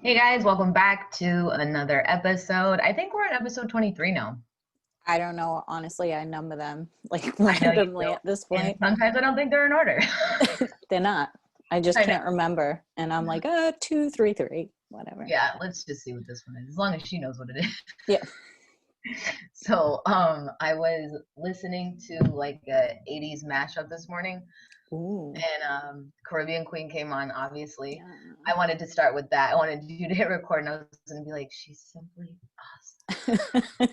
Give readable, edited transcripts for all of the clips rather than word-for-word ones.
Hey guys, welcome back to another episode. I think we're at episode 23 now. I don't know. Honestly, I number them like I know you randomly do. at this And point. sometimes I don't think they're in order. They're not. I just I know. can't remember. And I'm like, 2, 3, 3, whatever. Yeah, let's just see what this one is, as long as she knows what it is. Yeah. So, I was listening to like a 80s mashup this morning, Ooh. and Caribbean Queen came on, obviously. Yeah. I wanted to start with that. I wanted you to hit record, and I was going to be like, she's simply awesome.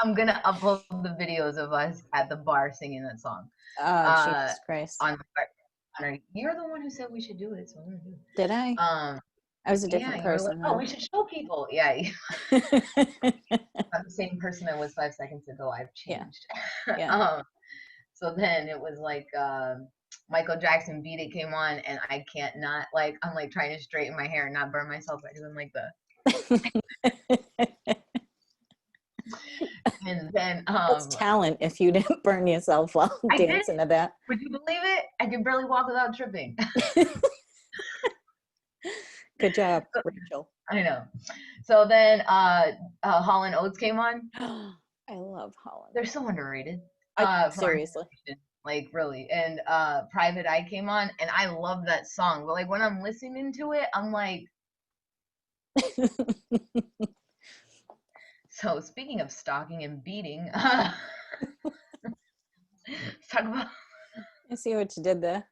I'm going to upload the videos of us at the bar singing that song. Oh, Uh, Jesus Christ. on You're the one who said we should do it, so I'm gonna do it. Did I? I was a Yeah, different you were like, person oh, then. we should show people. Yeah, I'm the same person I was 5 seconds ago. I've Yeah. changed. Yeah. So then it was like Michael Jackson Beat It came on, and I can't not like I'm like trying to straighten my hair and not burn myself because I'm like and then That's talent if you didn't burn yourself while I did. dancing to that. Would you believe it? I can barely walk without tripping. Good job, Rachel. I know. So then Hall and Oates came on. I love Holland. They're so underrated. Seriously. Like really. And Private Eye came on, and I love that song. But like when I'm listening to it, I'm like. So speaking of stalking and beating, let's talk about. I see what you did there.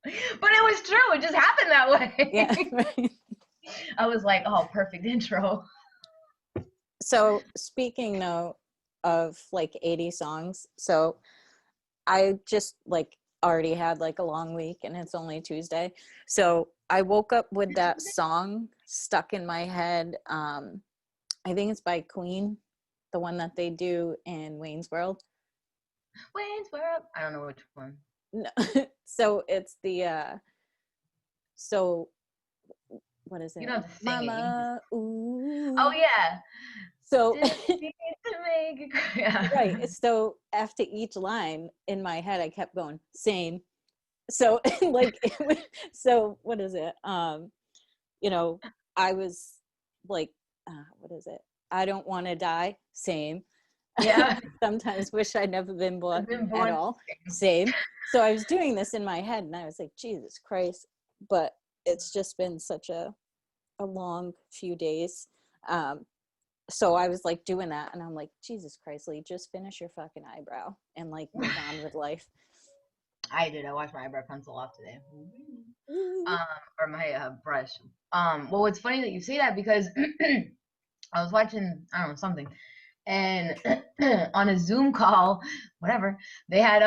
But it was true. It just happened that way. Yeah. Right. I was like, oh, perfect intro. So speaking though of like 80 songs, so I just like already had like a long week and it's only Tuesday. So I woke up with that song stuck in my head. I think it's by Queen, the one that they do in Wayne's World. Wayne's World. I don't know which one. No. So it's the so what is it? You don't have to sing Mama, it. ooh. Oh yeah. So yeah. right. So after each line in my head, I kept going, same. So like, so what is it? You know, I was like, what is it? I don't want to die. Same. Yeah. Sometimes wish I'd never been born, Born. at all. Same. So I was doing this in my head and I was like, Jesus Christ. But it's just been such a long few days. So I was like doing that and I'm like, Jesus Christ, Lee, just finish your fucking eyebrow and like move on with life. I did. I washed my eyebrow pencil off today. Or my brush. Well, it's funny that you say that because I was watching, I don't know, something, and on a Zoom call, whatever, they had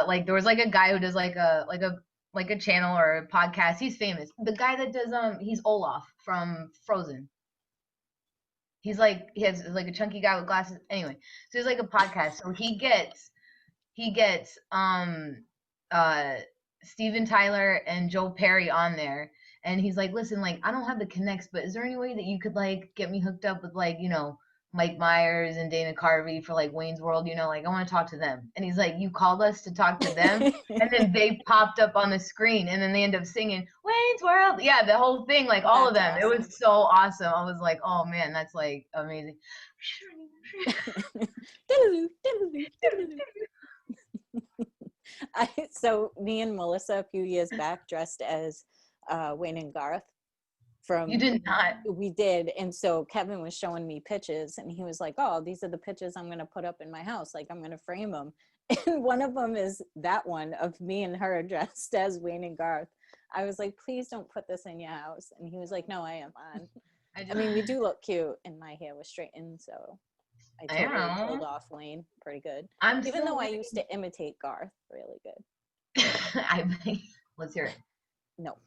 like there was like a guy who does like a channel or a podcast. He's famous. The guy that does he's Olaf from Frozen. He's like he has like a chunky guy with glasses. Anyway, so he's like a podcast. So he gets Steven Tyler and Joe Perry on there, and he's like, listen, like I don't have the connects, but is there any way that you could like get me hooked up with like Mike Myers and Dana Carvey for like Wayne's World, like I want to talk to them. And he's like, you called us to talk to them, and then they popped up on the screen, and then they end up singing Wayne's World, yeah, the whole thing, like all of them. Awesome. It was so awesome. I was like, oh man, that's like amazing. So me and Melissa a few years back dressed as Wayne and Garth from. You did not. We did. And so Kevin was showing me pictures and he was like, oh, these are the pictures I'm going to put up in my house. Like I'm going to frame them. And one of them is that one of me and her dressed as Wayne and Garth. I was like, please don't put this in your house. And he was like, no, I am on. I mean, we do look cute and my hair was straightened. So I totally pulled off Wayne pretty good. Even though I used to imitate Garth really good. Let's hear it. No.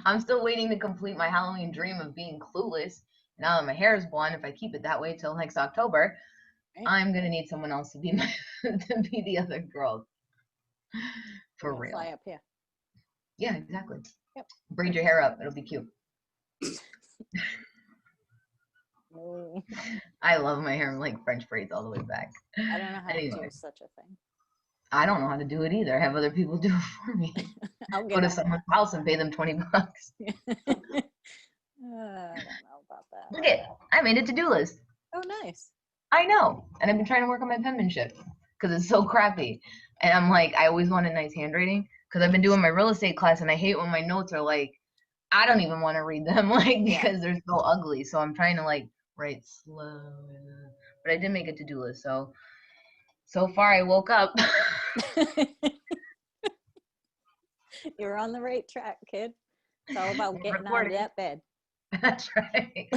I'm still waiting to complete my Halloween dream of being Clueless. Now that my hair is blonde, if I keep it that way till next October, right, I'm gonna need someone else to be to be the other girl. For real. Fly up here. Yeah, exactly. Yep. Braid your hair up; it'll be cute. I love my hair like French braids all the way back. I don't know how to do such a thing. I don't know how to do it either. I have other people do it for me. I'll Go get to on someone's house and pay them $20. it. I don't know about that. Look it, I made a to-do list. Oh, nice. I know, and I've been trying to work on my penmanship because it's so crappy. And I'm like, I always wanted nice handwriting because I've been doing my real estate class, and I hate when my notes are like, I don't even want to read them, like Yeah. because they're so ugly. So I'm trying to like write slow. But I did make a to-do list, so far I woke up. You're on the right track, kid. It's all about getting out of Recording. that bed. That's right.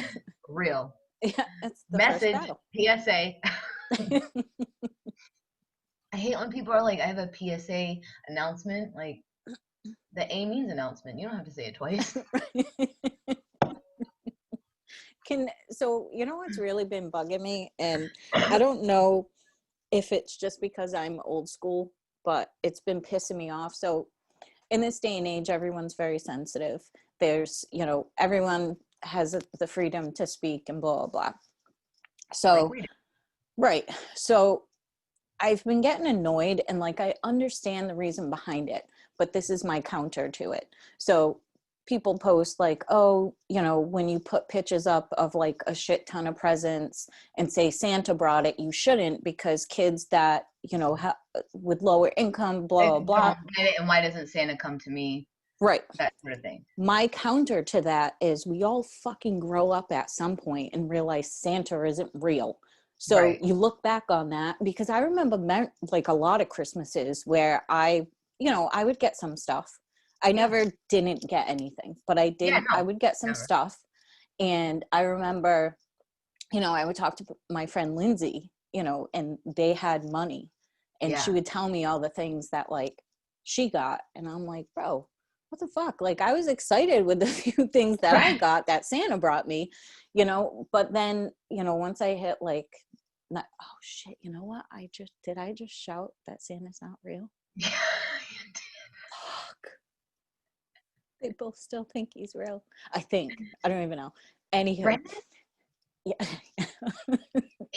Real. Yeah, that's the first Message. battle. PSA. I hate when people are like, I have a PSA announcement. Like, the A means announcement. You don't have to say it twice. So you know what's really been bugging me, and I don't know if it's just because I'm old school, but it's been pissing me off. So in this day and age, everyone's very sensitive. There's, everyone has the freedom to speak and blah, blah, blah. So, Like, right. So I've been getting annoyed, and like, I understand the reason behind it, but this is my counter to it. So people post like, oh, when you put pictures up of like a shit ton of presents and say Santa brought it, you shouldn't, because kids that, with lower income, blah, blah, blah. Don't get it, and why doesn't Santa come to me? Right. That sort of thing. My counter to that is we all fucking grow up at some point and realize Santa isn't real. So Right. you look back on that, because I remember like a lot of Christmases where I would get some stuff. I never didn't get anything, but I did. Yeah, no, I would get some never. stuff. And I remember, I would talk to my friend Lindsay, and they had money, and she would tell me all the things that like she got. And I'm like, bro, what the fuck? Like, I was excited with the few things that I got that Santa brought me, but then, once I hit like, oh shit, you know what? Did I just shout that Santa's not real? Yeah, you did. Fuck. They both still think he's real. I think. I don't even know. Anywho. Brandon? Yeah.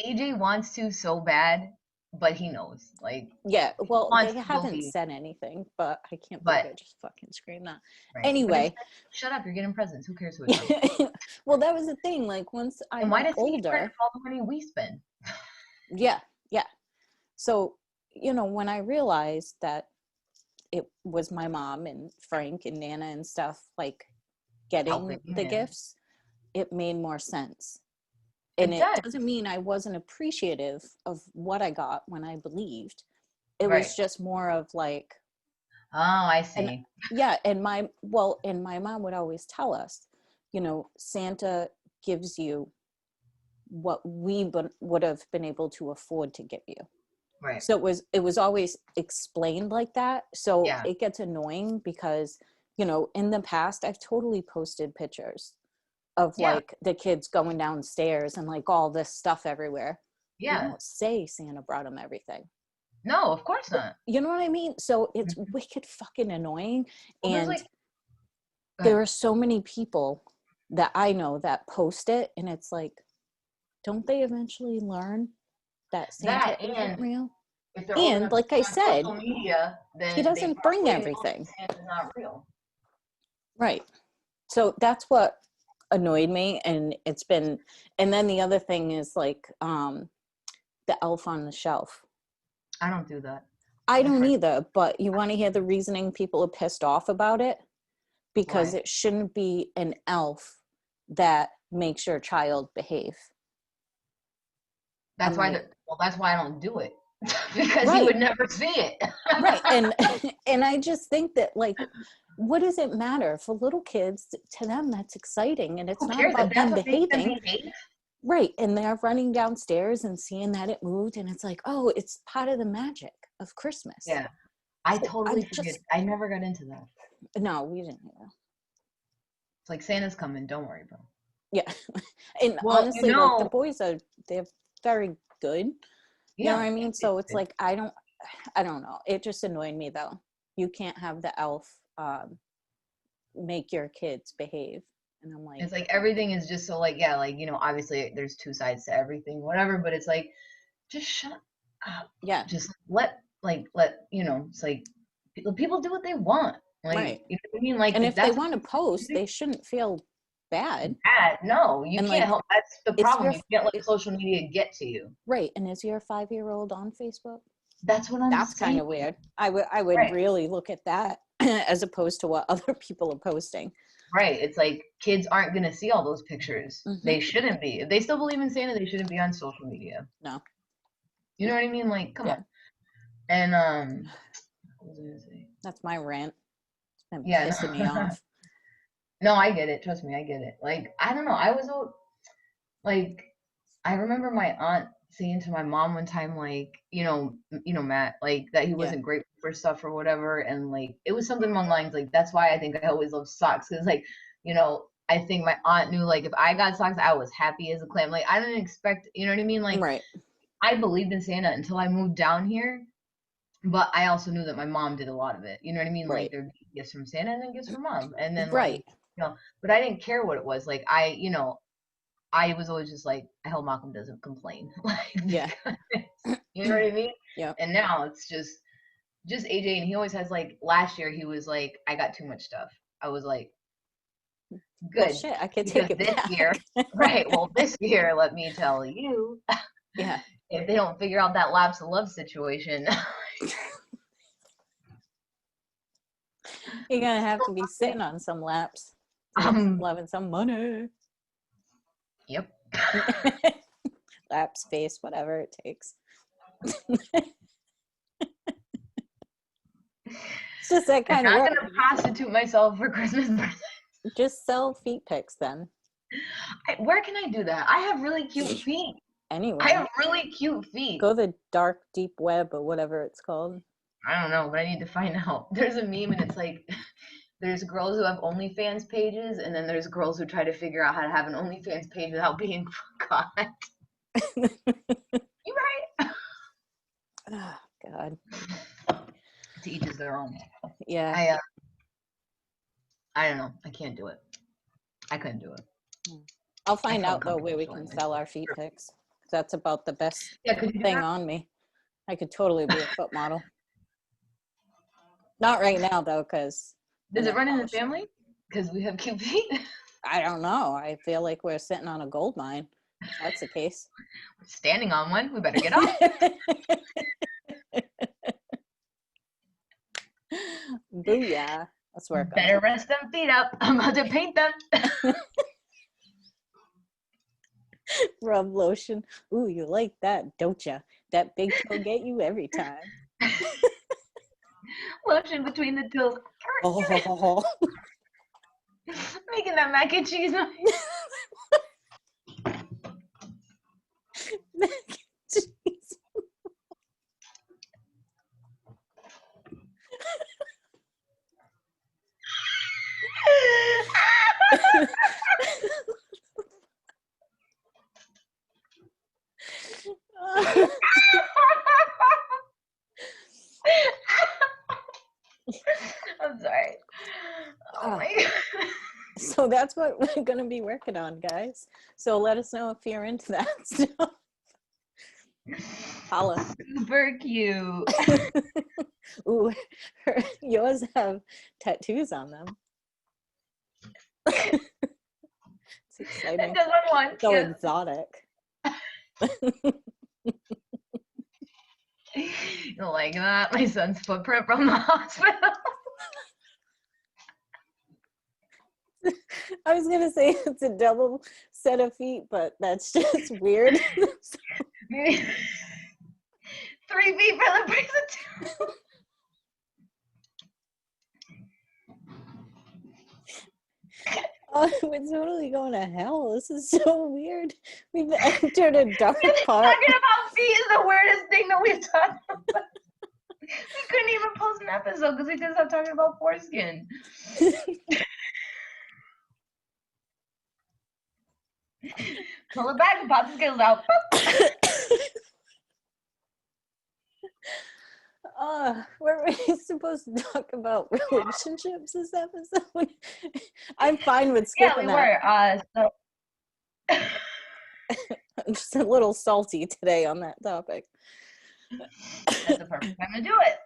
AJ wants to so bad, but he knows. Like, yeah, well, they haven't believe. said anything, but I can't believe I just fucking screamed that. Right. Anyway. Shut up, you're getting presents. Who cares who it's from? Well, that was the thing. Like, once I and why got does he older, all the money we spend? Yeah. So, when I realized that it was my mom and Frank and Nana and stuff like getting the gifts, it made more sense. And it doesn't mean I wasn't appreciative of what I got when I believed. It was just more of like, oh, I see. And, yeah. And my mom would always tell us, Santa gives you what we would have been able to afford to give you. Right. So it was always explained like that. So it gets annoying because, in the past, I've totally posted pictures of like the kids going downstairs and like all this stuff everywhere. You don't say Santa brought them everything. No, of course not. You know what I mean? So it's wicked fucking annoying. Well, and like, there are so many people that I know that post it, and it's like, don't they eventually learn that Santa isn't real? And like I said, media, he doesn't bring everything. Santa's not real. Right. So that's what annoyed me. And it's been, and then the other thing is like the elf on the shelf. I don't do that. I don't either, but you want to hear the reasoning people are pissed off about it? Because it shouldn't be an elf that makes your child behave. That's why that's why I don't do it. Because you would never see it. Right. And I just think that, like, what does it matter for little kids? To them, that's exciting, and it's not about them behaving. Right. And they're running downstairs and seeing that it moved, and it's like, oh, it's part of the magic of Christmas. Yeah. I totally forget. I never got into that. No, we didn't either. It's like, Santa's coming, don't worry, bro. Yeah. And honestly, like, the boys they're very good. You know what I mean? So it's like, I don't know. It just annoyed me, though. You can't have the elf make your kids behave. And I'm like, it's like everything is just so like, obviously there's two sides to everything, whatever, but it's like, just shut up. Yeah. Just it's like people do what they want. Like, Right. you know what I mean? Like, And if if they that's what want to post, they shouldn't feel bad. bad, no, you And can't like, help. That's the it's problem. your You can't let it, social media get to you. right. And is your 5-year-old on Facebook? That's what I'm That's kind saying. of weird. I would Right. really look at that as opposed to what other people are posting. Right. It's like kids aren't gonna see all those pictures. Mm-hmm. They shouldn't be. If they still believe in Santa, they shouldn't be on social media. No. You know what I mean? Like, come Yeah. on. And what was I gonna say? That's my rant. It's been Yeah, pissing me no. off. No, I get it. Trust me, I get it. Like, I don't know. I was like, I remember my aunt saying to my mom one time, like, Matt, like that he Yeah. wasn't grateful for stuff or whatever, and like it was something along the lines like that's why I think I always love socks because like, I think my aunt knew like if I got socks, I was happy as a clam. Like I didn't expect, you know what I mean? Like Right. I believed in Santa until I moved down here, but I also knew that my mom did a lot of it. You know what I mean? Like Right. there'd be gifts from Santa and then gifts from mom, and then Right. like but I didn't care what it was. Like I was always just like, I hope Malcolm doesn't complain. Like, Yeah. you know what I mean? Yeah. And now it's just AJ, and he always has like last year he was like, I got too much stuff. I was like, Well, good, shit, I could because take it this year, back. right? Well, this year, let me tell you, Yeah. if they don't figure out that lapse of love situation, You're gonna have to be sitting on some laps, loving some money. yep. Laps, face, whatever it takes. It's just that I'm kind of not work. gonna prostitute myself for Christmas presents. Just sell feet pics then. Where can I do that? I have really cute feet. I Anywhere. have really cute feet. Go the dark, deep web or whatever it's called. I don't know, but I need to find out. There's a meme and it's like there's girls who have OnlyFans pages and then there's girls who try to figure out how to have an OnlyFans page without being caught. You right? Oh, God. To each is their own. Yeah. I don't know. I can't do it. I couldn't do it. I'll find out though where we can sell our feet pics. That's about the best thing on me. I could totally be a foot model. Not right now though, because does it run in the family? Because we have cute feet. I don't know. I feel like we're sitting on a gold mine. If that's the case. We're standing on one. We better get off. Booyah. Let's work on Better it. rest them feet up. I'm about to paint them. Rub lotion. Ooh, you like that, don't ya? That big toe get you every time. Lotion between the toes. Oh. Making that mac and cheese noise. Mac and cheese. I'm sorry. Oh my God. So that's what we're going to be working on, guys. So let us know if you're into that stuff. Holla. Super cute. Ooh, yours have tattoos on them. It's exciting. That does one. So Yeah. exotic. You like that? My son's footprint from the hospital. I was gonna say it's a double set of feet, but that's just weird. 3 feet for the price of 2. Oh, we're totally going to hell. This is so weird. We've entered a dark part. Talking about feet is the weirdest thing that we've talked about. We couldn't even post an episode because we couldn't stop talking about foreskin. Pull it back and pop the skills out. Were we supposed to talk about relationships this episode? I'm fine with skipping that. So I'm just a little salty today on that topic. That's the perfect time to do it.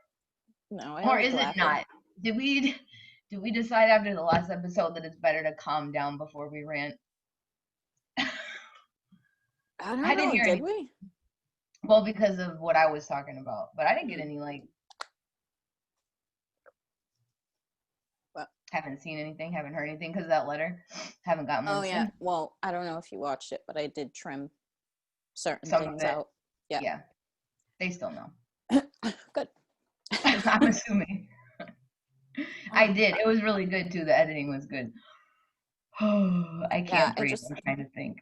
No, I Or like is it laughing. not? Did we decide after the last episode that it's better to calm down before we rant? I don't I didn't know. hear Did any. we? Well, because of what I was talking about, but I didn't get Hmm. any like. Well, Haven't seen anything. Haven't heard anything because of that letter. Haven't gotten oh one yeah. since. Well, I don't know if you watched it, but I did trim certain Some of things it. out. Yeah. Yeah, they still know. Good. I'm assuming. I Oh, did. It was really good too. The editing was good. I yeah. can't breathe. I'm trying to think.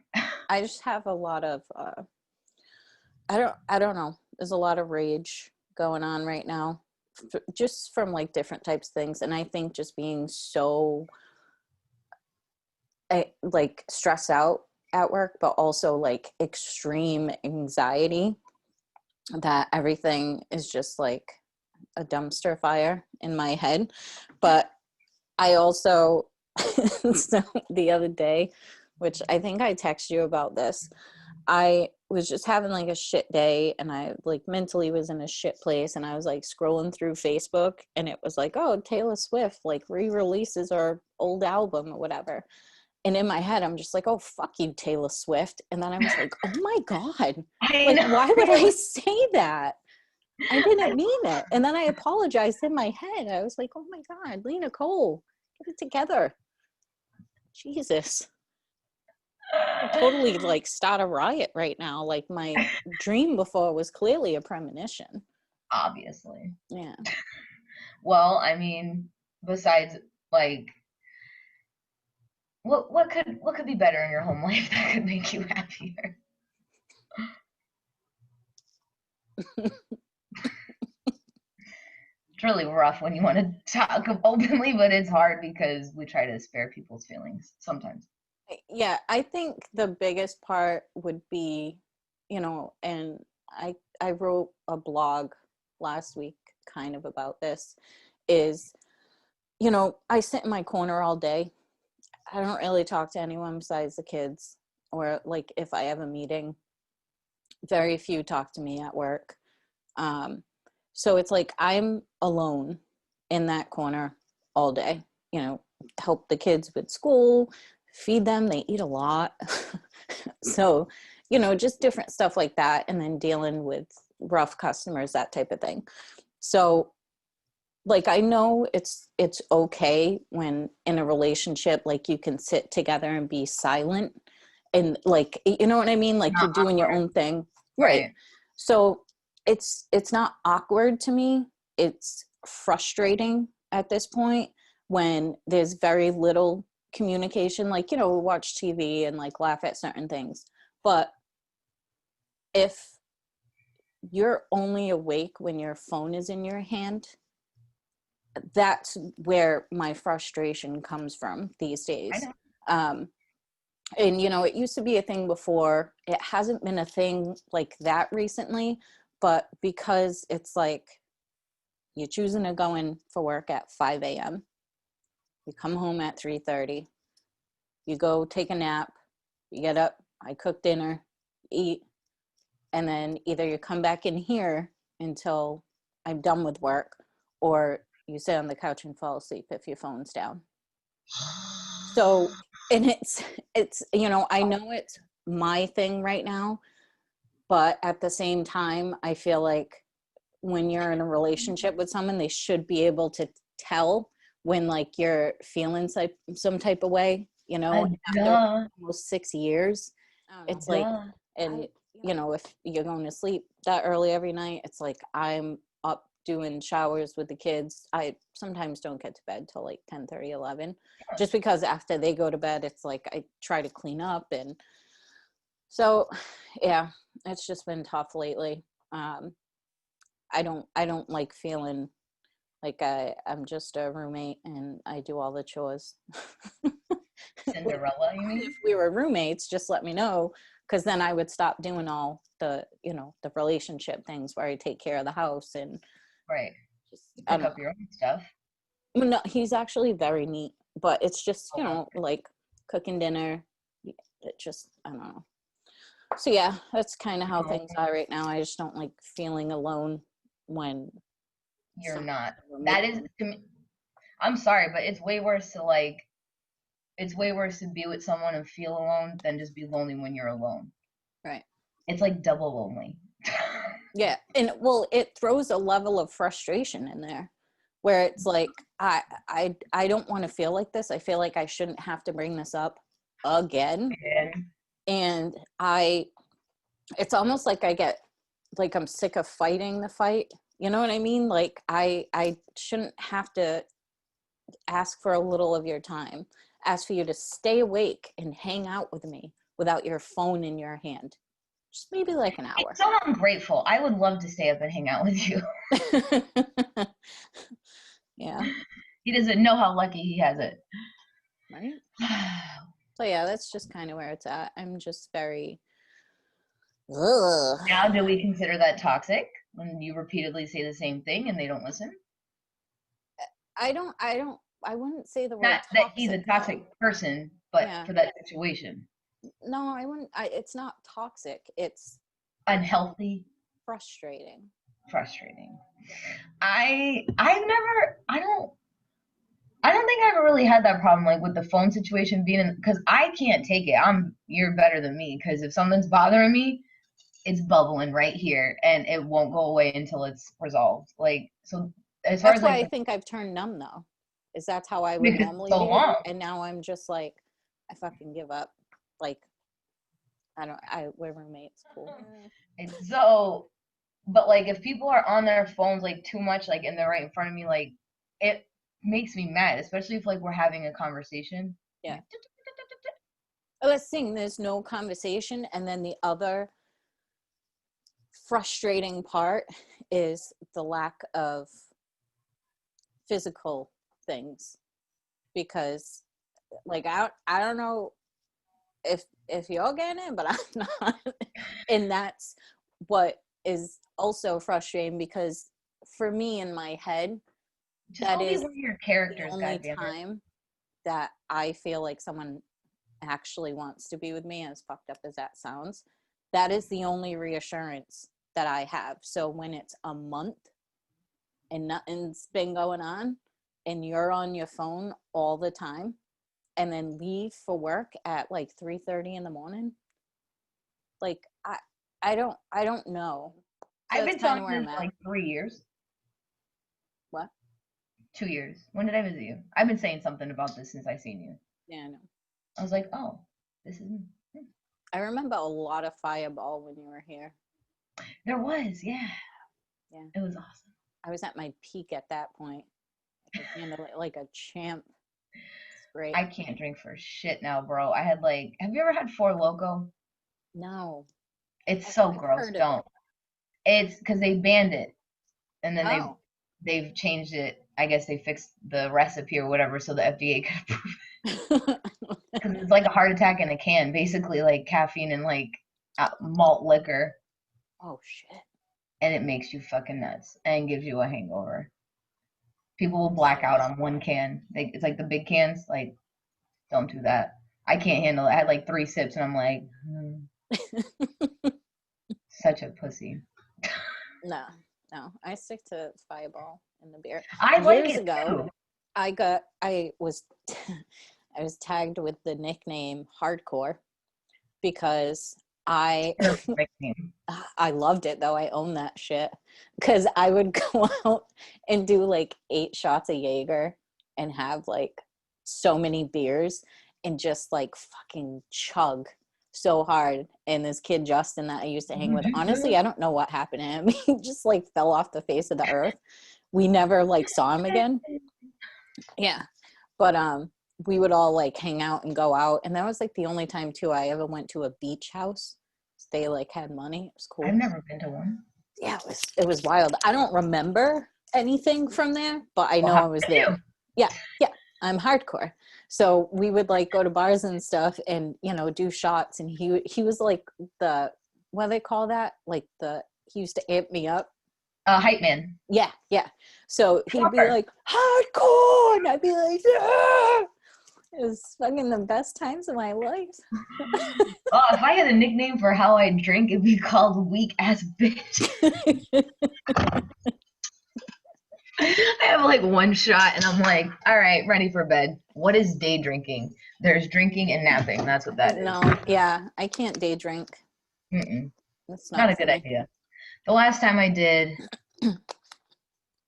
I just have a lot of I don't know. There's a lot of rage going on right now, just from like different types of things, and I think just being so like stressed out at work, but also like extreme anxiety that everything is just like a dumpster fire in my head. But I also so the other day, which I think I texted you about this, I was just having like a shit day and I like mentally was in a shit place and I was like scrolling through Facebook and it was like, oh, Taylor Swift like re-releases her old album or whatever. And in my head, I'm just like, oh, fuck you, Taylor Swift. And then I was like, oh my God, I like, know. why would I say that? I I didn't mean it. And then I apologized in my head. I was like, oh my God, Lena Cole, get it together. Jesus. I'll totally like start a riot right now. Like my dream before was clearly a premonition. Obviously. Yeah. Well, I mean, besides like what could be better in your home life that could make you happier? It's really rough when you want to talk openly, but it's hard because we try to spare people's feelings sometimes. Yeah, I think the biggest part would be, and I wrote a blog last week kind of about this is, I sit in my corner all day. I don't really talk to anyone besides the kids or like if I have a meeting, very few talk to me at work. Um, so it's like I'm alone in that corner all day, help the kids with school, feed them, they eat a lot. So, just different stuff like that. And then dealing with rough customers, that type of thing. So like I know it's okay when in a relationship like you can sit together and be silent and like you know what I mean, like Not you're doing your awkward, own thing, right? right? So it's not awkward to me, it's frustrating at this point when there's very little communication, like we watch TV and like laugh at certain things, but if you're only awake when your phone is in your hand, that's where my frustration comes from these I days. know. Um, and it used to be a thing before. It hasn't been a thing like that recently, but because it's like you're choosing to go in for work at 5 a.m., you come home at 3:30, you go take a nap, you get up, I cook dinner, eat, and then either you come back in here until I'm done with work, or you sit on the couch and fall asleep if your phone's down. So, and it's I know it's my thing right now, but at the same time I feel like when you're in a relationship with someone, they should be able to tell when like you're feeling some type of way, after Duh, almost 6 years. I don't know. It's like, duh. and if you're going to sleep that early every night, it's like I'm up doing showers with the kids. I sometimes don't get to bed till like 10:30, 11, just because after they go to bed, it's like I try to clean up. And so, yeah, it's just been tough lately. I don't like feeling like I'm just a roommate and I do all the chores. Like, Cinderella, you fine if mean? we were roommates, just let me know, because then I would stop doing all the relationship things where I take care of the house and Right. just You I pick don't up your own stuff. know. No, he's actually very neat, but it's just Oh, that's like cooking dinner. It just I don't know. So yeah, that's kind of how things are right now. I just don't like feeling alone when You're not. someone That is, to me, I'm sorry, but it's way worse to be with someone and feel alone than just be lonely when you're alone. right. It's like double lonely. Yeah, and well, it throws a level of frustration in there where it's like I don't want to feel like this. I feel like I shouldn't have to bring this up again. And it's almost like I get like I'm sick of fighting the fight. You know what I mean? Like I shouldn't have to ask for a little of your time, ask for you to stay awake and hang out with me without your phone in your hand. Just maybe like an hour. It's so ungrateful. I would love to stay up and hang out with you. Yeah. He doesn't know how lucky he has it. Right. So yeah, that's just kind of where it's at. I'm just very ugh. Now, do we consider that toxic when you repeatedly say the same thing and they don't listen? I wouldn't say the word Not that he's a toxic though. toxic person, but Yeah. for that situation. No, I wouldn't. It's not toxic. It's Unhealthy, frustrating. frustrating. I don't think I ever really had that problem like with the phone situation being in because I can't take it. You're better than me because if something's bothering me, it's bubbling right here and it won't go away until it's resolved. Like so as far That's as why like I think I've turned numb though. Is that's how I would because normally so be, long. and now I'm just like, I fucking give up. Like we're roommates. Cool. It's so but like if people are on their phones like too much like and they're right in front of me like it makes me mad, especially if like we're having a conversation. Yeah. Let's sing. There's no conversation, and then the other frustrating part is the lack of physical things, because like I don't know if you're getting it, but I'm not. And that's what is also frustrating, because for me in my head, Just that go be is one of your the characters, only goddammit. time that I feel like someone actually wants to be with me, as fucked up as that sounds. That is the only reassurance that I have. So when it's a month and nothing's been going on and you're on your phone all the time and then leave for work at like 3:30 in the morning, like I don't know. So I've that's been kind telling of you where I'm this for at. like 3 years. What? 2 years. When did I visit you? I've been saying something about this since I seen you. Yeah, I know. I was like, oh, this is I remember a lot of fireball when you were here. there was, yeah. Yeah. It was awesome. I was at my peak at that point. I could handle it like a champ. It's great. I can't drink for shit now, bro. I had like have you ever had Four Loco? No. It's so I've gross. heard of Don't. It's because they banned it and then it. they've changed it. I guess they fixed the recipe or whatever so the FDA could approve Oh. because it's like a heart attack in a can, basically like caffeine and like malt liquor, Oh shit. and it makes you fucking nuts and gives you a hangover. People will black out on one can. It's like the big cans. Like, don't do that. I can't handle it. I had like 3 sips and I'm like, such a pussy. No, no. I stick to Fireball and the beer. I like Years it ago, too. I was I was tagged with the nickname Hardcore because I I loved it though. I own that shit because I would go out and do like 8 shots of Jaeger and have like so many beers and just like fucking chug so hard. And this kid Justin that I used to hang with, honestly, I don't know what happened to him. He just like fell off the face of the earth. We never like saw him again. Yeah, but we would all like hang out and go out, and that was like the only time too I ever went to a beach house. They like had money. It was I've cool. never been to one. Yeah, it was wild. I don't remember anything from there, but I Well, know how I was did there. you? Yeah, yeah. I'm hardcore. So we would like go to bars and stuff and do shots, and he was like the what do they call that? Like he used to amp me up. Hype man. Yeah, yeah. So he'd be Sure. like, hardcore, and I'd be like, yeah. It was fucking the best times of my life. Oh, if I had a nickname for how I drink, it'd be called weak ass bitch. I have like one shot and I'm like, all right, ready for bed. What is day drinking? There's drinking and napping. That's what that is. No, yeah, I can't day drink. Mm-mm. That's Not not a for good me. idea. The last time I did,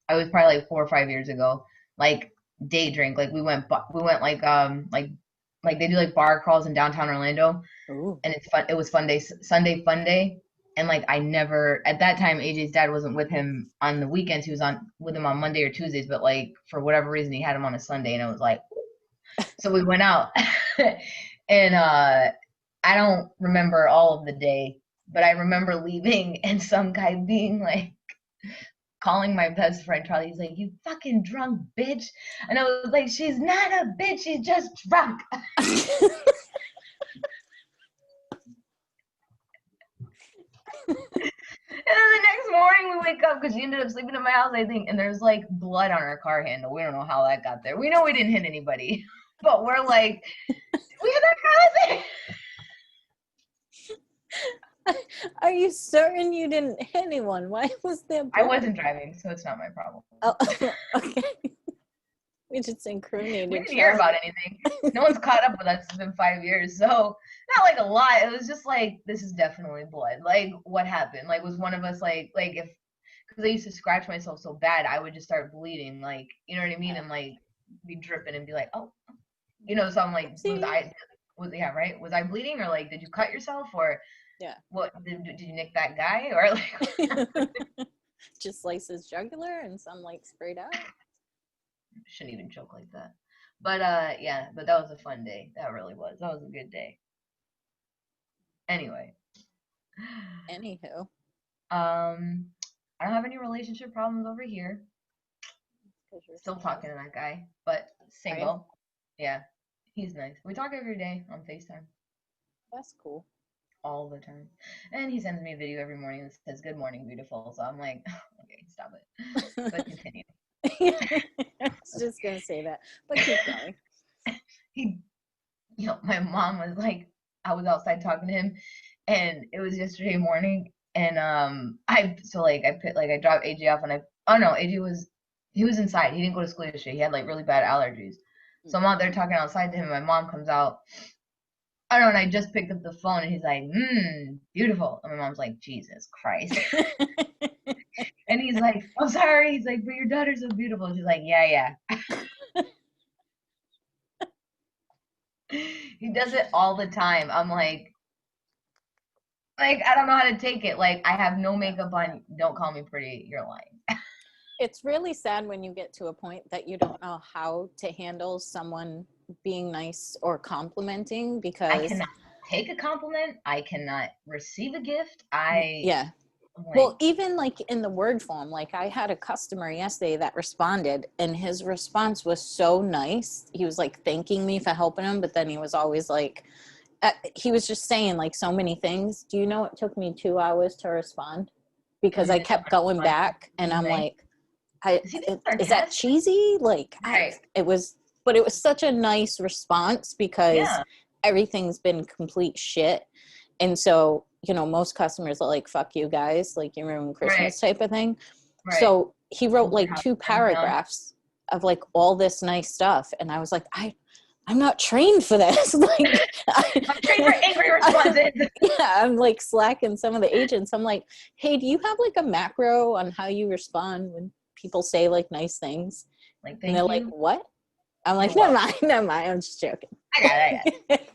I was probably like 4 or 5 years ago. Like day drink. Like we went like they do like bar crawls in downtown Orlando, Ooh. and it's fun. It was fun day, Sunday fun day, and like I never at that time AJ's dad wasn't with him on the weekends. He was on with him on Monday or Tuesdays, but like for whatever reason he had him on a Sunday, and it was like, so we went out, and I don't remember all of the day, but I remember leaving and some guy being like calling my best friend Charlie. He's like, "You fucking drunk bitch," and I was like, "She's not a bitch. She's just drunk." And then the next morning we wake up because she ended up sleeping at my house, I think, and there's like blood on her car handle. We don't know how that got there. We know we didn't hit anybody, but we're like, we hit our cousin. Are you certain you didn't hit anyone? Why was there blood? I wasn't driving, so it's not my problem. Oh, okay. We just incriminated. We didn't hear about anything. No one's caught up with us. It's been 5 years, so not like a lot. It was just like, this is definitely blood. Like, what happened? Like, was one of us like if because I used to scratch myself so bad, I would just start bleeding. Like, you know what I mean? And like be dripping and be like, oh, you know. So I'm like, yeah, right? Was I bleeding or like did you cut yourself or Yeah. what? Did you nick that guy or like? Just slice his jugular and some like sprayed out. Shouldn't even joke like that. But yeah, but that was a fun day. That really was. That was a good day. Anyway. Anywho. I don't have any relationship problems over here. Still talking to that guy, but single. Yeah. He's nice. We talk every day on FaceTime. That's cool. All the time. And he sends me a video every morning that says, "Good morning, beautiful." So I'm like, okay, stop it. But continue. I was just gonna say that, but keep going. He, my mom was like, I was outside talking to him, and it was yesterday morning, and I dropped AJ off, and he was inside. He didn't go to school yesterday. He had like really bad allergies. So I'm out there talking outside to him. And my mom comes out. I don't know, and I just picked up the phone, and he's like, beautiful. And my mom's like, Jesus Christ. And he's like, I'm sorry. He's like, but your daughter's so beautiful. And she's like, yeah. He does it all the time. I'm like, I don't know how to take it. Like, I have no makeup on. Don't call me pretty. You're lying. It's really sad when you get to a point that you don't know how to handle someone being nice or complimenting because I cannot take a compliment. I cannot receive a gift. Yeah. Well, even like in the word form, like I had a customer yesterday that responded and his response was so nice. He was like thanking me for helping him, but then he was always like, he was just saying like so many things. Do you know it took me 2 hours to respond? Because I kept going back and I'm like, is that cheesy? Like, it was such a nice response because everything's been complete shit. And so, most customers are like, fuck you guys, like you ruined Christmas type of thing. Right. So he wrote like 2 paragraphs of like all this nice stuff. And I was like, I'm not trained for this. Like, I'm trained for angry responses. I'm like slacking some of the agents. I'm like, hey, do you have like a macro on how you respond when people say like nice things? Like, and they're like, what? I'm like, never mind. I'm just joking. I got it.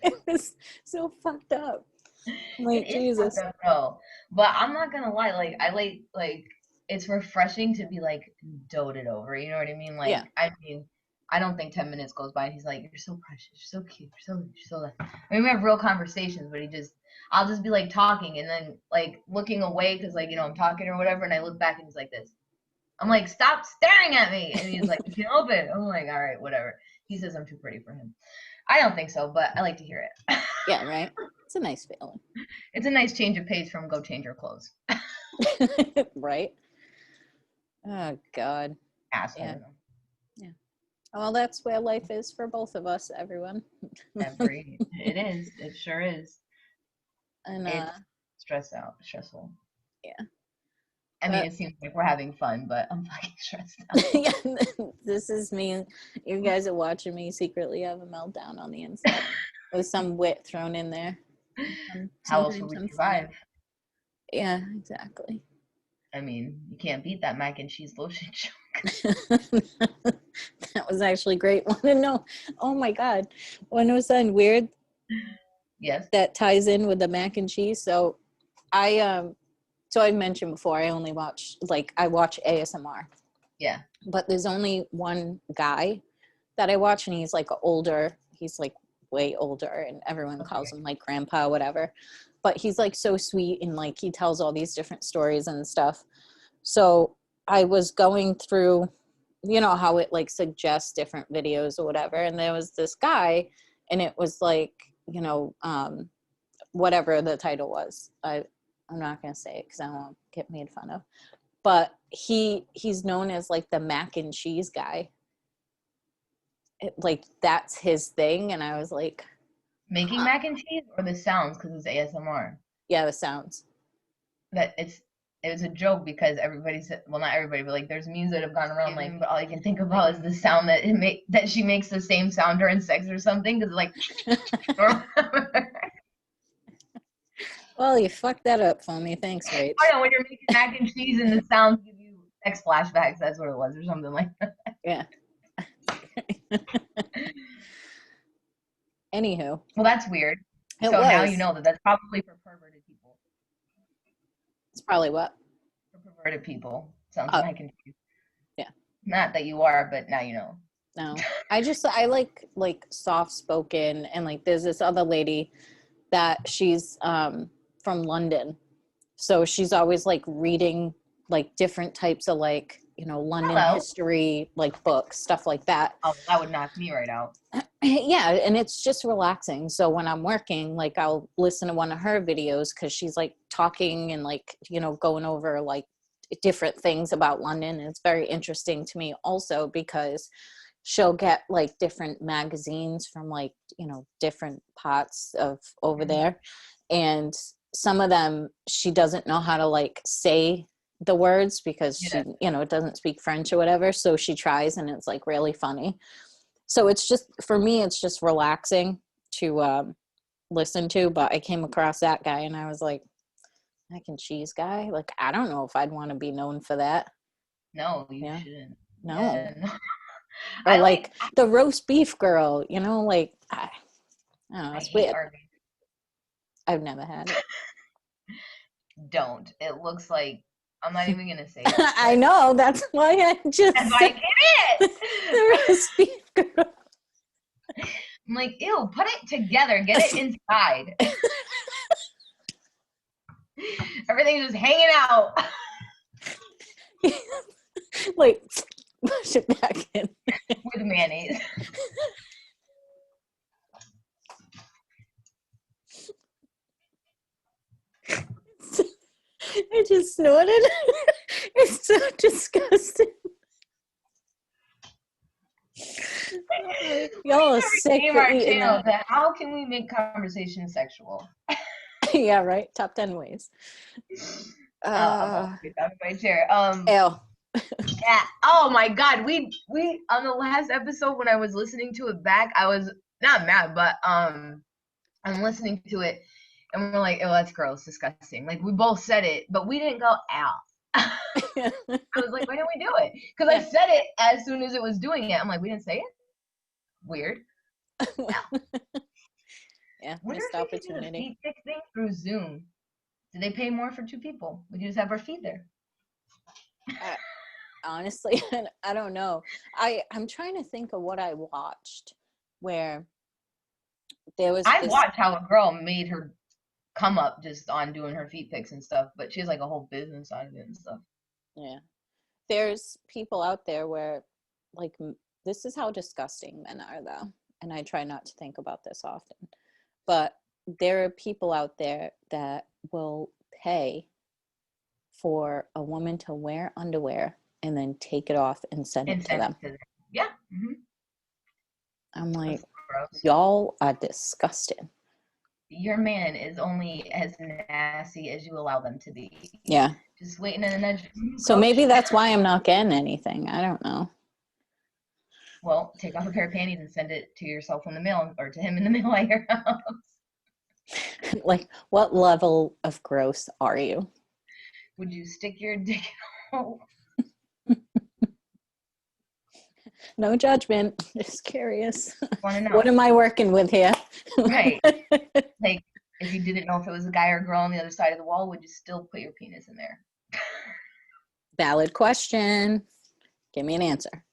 It was so fucked up. Like, Jesus. No, but I'm not gonna lie. Like, I like it's refreshing to be like doted over. You know what I mean? Like, I mean, I don't think 10 minutes goes by and he's like, "You're so precious. You're so cute. You're so." I mean, we have real conversations, but I'll just be like talking and then like looking away because like I'm talking or whatever, and I look back and he's like this. I'm like, "Stop staring at me," and he's like, "You can't help it." I'm like, "All right, whatever." He says I'm too pretty for him. I don't think so, but I like to hear it. Yeah, right. It's a nice feeling. It's a nice change of pace from go change your clothes. Right. Oh God. Asshole. Yeah. Well, that's where life is for both of us, everyone. It is. It sure is. And It's stressful. yeah. I mean, But it seems like we're having fun, but I'm fucking stressed out. yeah, this is me. You guys are watching me secretly have a meltdown on the inside with some wit thrown in there. How else would Sometimes we I'm funny. survive? Yeah, exactly. I mean, you can't beat that mac and cheese lotion joke. That was actually great. Want to know? Oh my god, want to know something weird? Yes. That ties in with the mac and cheese. So I mentioned before I only watch I watch ASMR. Yeah. But there's only one guy that I watch, and he's like older. He's like way older, and everyone calls him like grandpa, whatever. But he's like so sweet, and like he tells all these different stories and stuff. So I was going through, you know how it like suggests different videos or whatever, and there was this guy, and it was like, you know, whatever the title was. I'm not gonna say it because I won't get made fun of. But he's known as like the mac and cheese guy. Like that's his thing, and I was like, Making mac and cheese or the sounds because it's ASMR. yeah, the sounds. That it was a joke because everybody said, well, not everybody, but like there's memes that have gone around like, but all I can think about is the sound that she makes the same sound during sex or something because like. Well, you fucked that up for me. Thanks, Rach. Oh yeah, when you're making mac and cheese and the sounds give you sex flashbacks, that's what it was, or something like that. Yeah. Anywho. Well, that's weird. It So now was. you know that that's probably for perverted people. It's probably what? For perverted people. Sounds Oh, mac and cheese. yeah. Not that you are, but now you know. No. I like soft spoken, and like there's this other lady that she's from London. So she's always like reading like different types of like, you know, London Hello. history, like books, stuff like that. Oh, that would knock me right out. Yeah, and it's just relaxing. So when I'm working, like I'll listen to one of her videos because she's like talking and like, you know, going over like different things about London. And it's very interesting to me also because she'll get like different magazines from like, you know, different parts of over there. And some of them she doesn't know how to like say the words because she, you know, doesn't speak French or whatever. So she tries, and it's like really funny. So it's just, for me, it's just relaxing to listen to. But I came across that guy, and I was like, mac and cheese guy? Like, I don't know if I'd want to be known for that. No, you shouldn't. No. Yeah, no. Or like the roast beef girl, you know, like, I don't know, it's weird. Arby's. I've never had it. Don't. It looks like, I'm not even going to say it. I know, that's why I just That's why I get it. The roast beef girl. I'm like, ew, put it together. Get it inside. Everything's just hanging out. Like, push it back in. With mayonnaise. I just snorted. It's so disgusting. Y'all are sick for eating that. How can we make conversation sexual? Yeah, right. Top 10 ways. Out of my chair. Ew. Yeah. Oh my God. We on the last episode when I was listening to it back, I was not mad, but I'm listening to it and we're like, oh, that's gross, disgusting. Like we both said it, but we didn't go out. I was like, why didn't we do it? Because I said it as soon as it was doing it. I'm like, we didn't say it? Weird. Yeah, Wonder missed if we could do the opportunity. feet pic thing through Zoom. Do they pay more for two people? We could just have our feet there. Honestly, I don't know. I'm trying to think of what I watched where there was I watched how a girl made her come up just on doing her feet pics and stuff, but she has like a whole business out of it and stuff. Yeah. There's people out there where like this is how disgusting men are though. And I try not to think about this often. But there are people out there that will pay for a woman to wear underwear and then take it off and send it to them. Yeah. Mm-hmm. I'm like, That's gross. y'all are disgusting. Your man is only as nasty as you allow them to be. Yeah. Just waiting in an edge. So maybe that's why I'm not getting anything. I don't know. Well, take off a pair of panties and send it to yourself in the mail, or to him in the mail at your house. Like, what level of gross are you? Would you stick your dick in a hole? No judgment. Just curious. Want to know? What am I working with here? Right. Like, if you didn't know if it was a guy or a girl on the other side of the wall, would you still put your penis in there? Valid question. Give me an answer.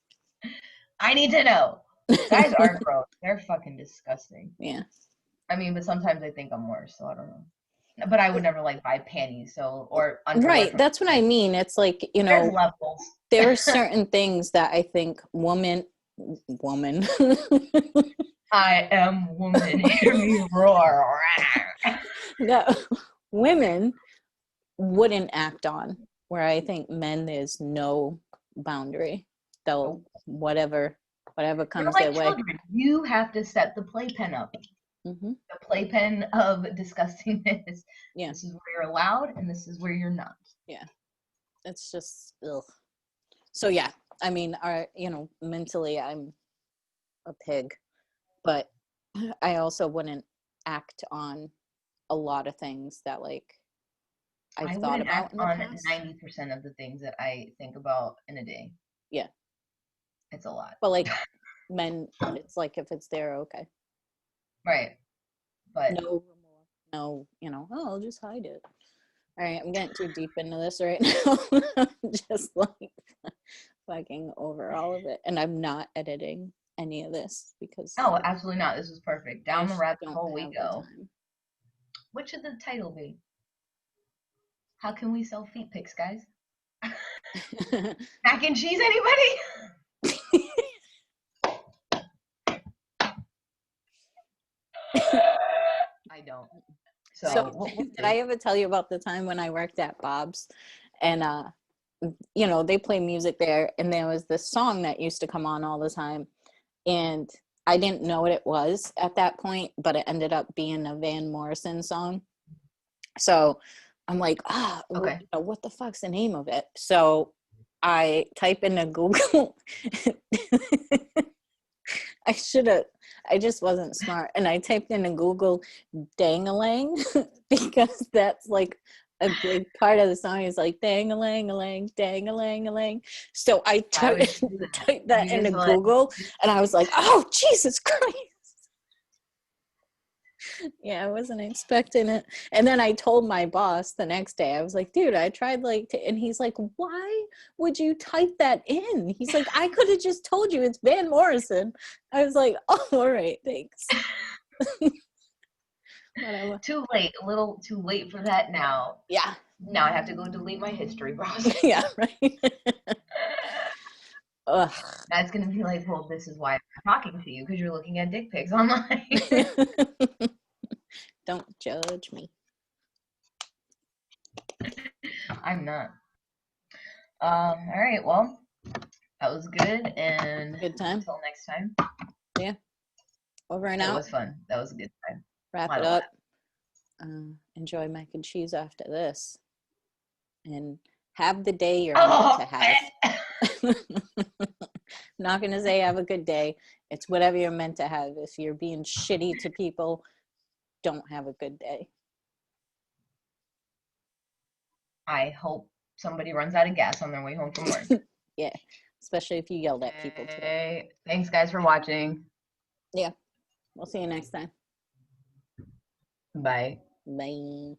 I need to know. Guys are gross. They're fucking disgusting. Yeah. I mean, but sometimes I think I'm worse, so I don't know. But I would never like buy panties, or underwear. Right. That's what I mean. It's like, you There's know, levels. there are certain things that I think woman. I am woman. Hear me roar. No, women wouldn't act on, where I think men, there's no boundary. They'll whatever You're comes like their way. children. You have to set the playpen up. Mm-hmm. The playpen of disgustingness. Yeah. This is where you're allowed, and this is where you're not. Yeah. It's just ugh. So yeah, I mean, mentally I'm a pig, but I also wouldn't act on a lot of things that like I've I thought wouldn't about act in the on past. 90% of the things that I think about in a day. Yeah. It's a lot. But like men, it's like if it's there, okay. Right. But No, no, oh, I'll just hide it. All right, I'm getting too deep into this right now. I'm just like fucking over all of it. And I'm not editing any of this because no, absolutely not. This is perfect. Down the rabbit don't hole we have the go. time. What should the title be? How can we sell feet pics, guys? Mac and cheese, anybody? I don't. So did I ever tell you about the time when I worked at Bob's and they play music there, and there was this song that used to come on all the time, and I didn't know what it was at that point, but it ended up being a Van Morrison song. So I'm like, okay. what the fuck's the name of it? So I type into Google. I just wasn't smart. And I typed into Google dang-a-lang because that's like a big part of the song is like dang-a-lang-a-lang, dang-a-lang-a-lang. So I typed that into Google and I was like, oh, Jesus Christ. Yeah, I wasn't expecting it. And then I told my boss the next day, I was like, dude, I tried and he's like, why would you type that in? He's like, I could have just told you it's Van Morrison. I was like, oh, all right, thanks. Whatever. Too late. A little too late for that now. Yeah. Now I have to go delete my history browser. Yeah, right. Ugh. That's going to be like, well, this is why I'm talking to you, because you're looking at dick pics online. Don't judge me. I'm not. All right, well, that was good, and good time. Until next time. Yeah. Over and out. It was fun. That was a good time. Wrap it up. Enjoy mac and cheese after this. And have the day you're meant to have. Not going to say have a good day. It's whatever you're meant to have. If you're being shitty to people, don't have a good day. I hope somebody runs out of gas on their way home from work. Yeah, especially if you yelled at people today. Thanks, guys, for watching. Yeah, we'll see you next time. Bye. Bye.